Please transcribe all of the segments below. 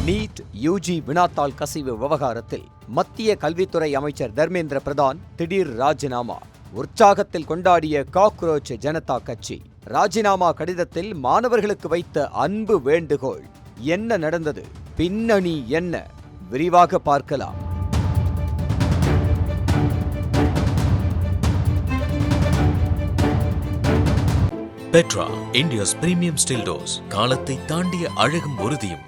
NEET UG வினாத்தாள் கசிவு விவகாரத்தில் மத்திய கல்வித்துறை அமைச்சர் தர்மேந்திர பிரதான் திடீர் ராஜினாமா. உற்சாகத்தில் கொண்டாடிய காக்ரோச் ஜனதா கட்சி. ராஜினாமா கடிதத்தில் மாணவர்களுக்கு வைத்த அன்பு வேண்டுகோள். என்ன நடந்தது? பின்னணி என்ன? விரிவாக பார்க்கலாம். Petra, India's premium still dose. காலத்தை தாண்டிய அழகும் உறுதியும்.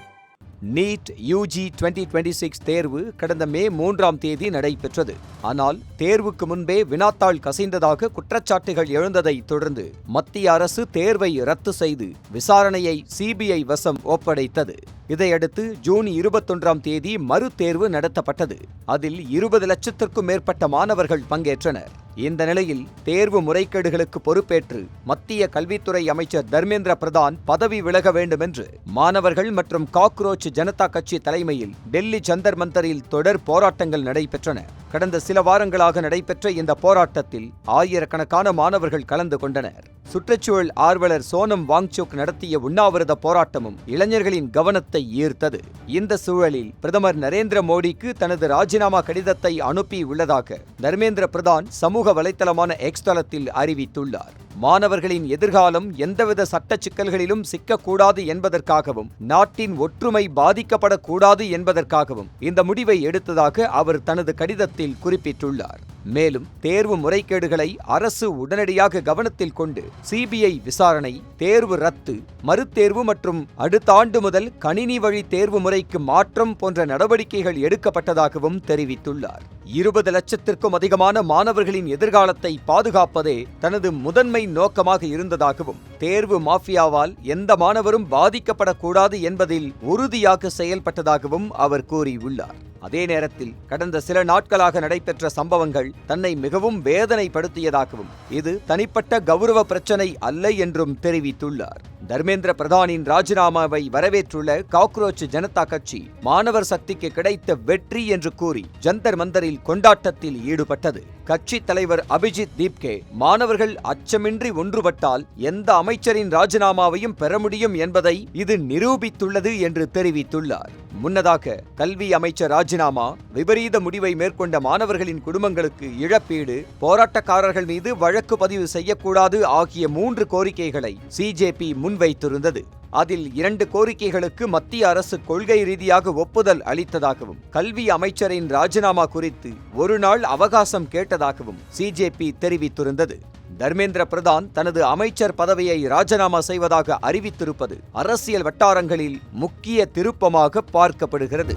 நீட் யூஜி 2026 தேர்வு கடந்த மே 3ஆம் தேதி நடைபெற்றது. ஆனால் தேர்வுக்கு முன்பே வினாத்தாள் கசிந்ததாக குற்றச்சாட்டுகள் எழுந்ததை தொடர்ந்து மத்திய அரசு தேர்வை ரத்து செய்து விசாரணையை சிபிஐ வசம் ஒப்படைத்தது. இதையடுத்து ஜூன் 21ஆம் தேதி மறு தேர்வு நடத்தப்பட்டது. அதில் 20 லட்சத்திற்கும் மேற்பட்ட மாணவர்கள் பங்கேற்றனர். இந்த நிலையில் தேர்வு முறைகேடுகளுக்கு பொறுப்பேற்று மத்திய கல்வித்துறை அமைச்சர் தர்மேந்திர பிரதான் பதவி விலக வேண்டும் என்று மாணவர்கள் மற்றும் காக்ரோச் ஜனதா கட்சி தலைமையில் டெல்லி ஜந்தர் மந்தரில் தொடர் போராட்டங்கள் நடைபெற்றன. கடந்த சில வாரங்களாக நடைபெற்ற இந்த போராட்டத்தில் ஆயிரக்கணக்கான மாணவர்கள் கலந்து கொண்டனர். சுற்றுச்சூழல் ஆர்வலர் சோனம் வாங்சுக் நடத்திய உண்ணாவிரத போராட்டமும் இளைஞர்களின் கவனத்தை ஈர்த்தது. இந்த சூழலில் பிரதமர் நரேந்திர மோடிக்கு தனது ராஜினாமா கடிதத்தை அனுப்பியுள்ளதாக தர்மேந்திர பிரதான் சமூக வலைத்தளமான எக்ஸ் தளத்தில் அறிவித்துள்ளார். மாணவர்களின் எதிர்காலம் எந்தவித சட்ட சிக்கல்களிலும் சிக்கக்கூடாது என்பதற்காகவும் நாட்டின் ஒற்றுமை பாதிக்கப்படக்கூடாது என்பதற்காகவும் இந்த முடிவை எடுத்ததாக அவர் தனது கடிதத்தில் குறிப்பிட்டுள்ளார். மேலும் தேர்வு முறைகேடுகளை அரசு உடனடியாக கவனத்தில் கொண்டு சிபிஐ விசாரணை, தேர்வு ரத்து, மறுதேர்வு மற்றும் அடுத்த ஆண்டு முதல் கணினி வழி தேர்வு முறைக்கு மாற்றம் போன்ற நடவடிக்கைகள் எடுக்கப்பட்டதாகவும் தெரிவித்துள்ளார். 20 லட்சத்திற்கும் அதிகமான மாணவர்களின் எதிர்காலத்தை பாதுகாப்பதே தனது முதன்மை நோக்கமாக இருந்ததாகவும் தேர்வு மாஃபியாவால் எந்த மாணவரும் பாதிக்கப்படக்கூடாது என்பதில் உறுதியாக செயல்பட்டதாகவும் அவர் கூறியுள்ளார். அதே நேரத்தில் கடந்த சில நாட்களாக நடைபெற்ற சம்பவங்கள் தன்னை மிகவும் வேதனைப்படுத்தியதாகவும் இது தனிப்பட்ட கௌரவ பிரச்சனை அல்ல என்றும் தெரிவித்துள்ளார். தர்மேந்திர பிரதானின் ராஜினாமாவை வரவேற்றுள்ள காக்ரோச் ஜனதா கட்சி மாணவர் சக்திக்கு கிடைத்த வெற்றி என்று கூறி ஜந்தர் மந்தரில் கொண்டாட்டத்தில் ஈடுபட்டது. கட்சி தலைவர் அபிஜித் தீப்கே மாணவர்கள் அச்சமின்றி ஒன்றுபட்டால் எந்த அமைச்சரின் ராஜினாமாவையும் பெற முடியும் என்பதை இது நிரூபித்துள்ளது என்று தெரிவித்துள்ளார். முன்னதாக கல்வி அமைச்சர் ராஜினாமா, விபரீத முடிவை மேற்கொண்ட மாணவர்களின் குடும்பங்களுக்கு இழப்பீடு, போராட்டக்காரர்கள் மீது வழக்கு பதிவு செய்யக்கூடாது ஆகிய 3 கோரிக்கைகளை சிஜேபி முன்வைத்திருந்தது. அதில் 2 கோரிக்கைகளுக்கு மத்திய அரசு கொள்கை ரீதியாக ஒப்புதல் அளித்ததாகவும் கல்வி அமைச்சரின் ராஜினாமா குறித்து ஒரு நாள் அவகாசம் கேட்டதாகவும் சிஜேபி தெரிவித்திருந்தது. தர்மேந்திர பிரதான் தனது அமைச்சர் பதவியை ராஜினாமா செய்வதாக அறிவித்திருப்பது அரசியல் வட்டாரங்களில் முக்கிய திருப்பமாக பார்க்கப்படுகிறது.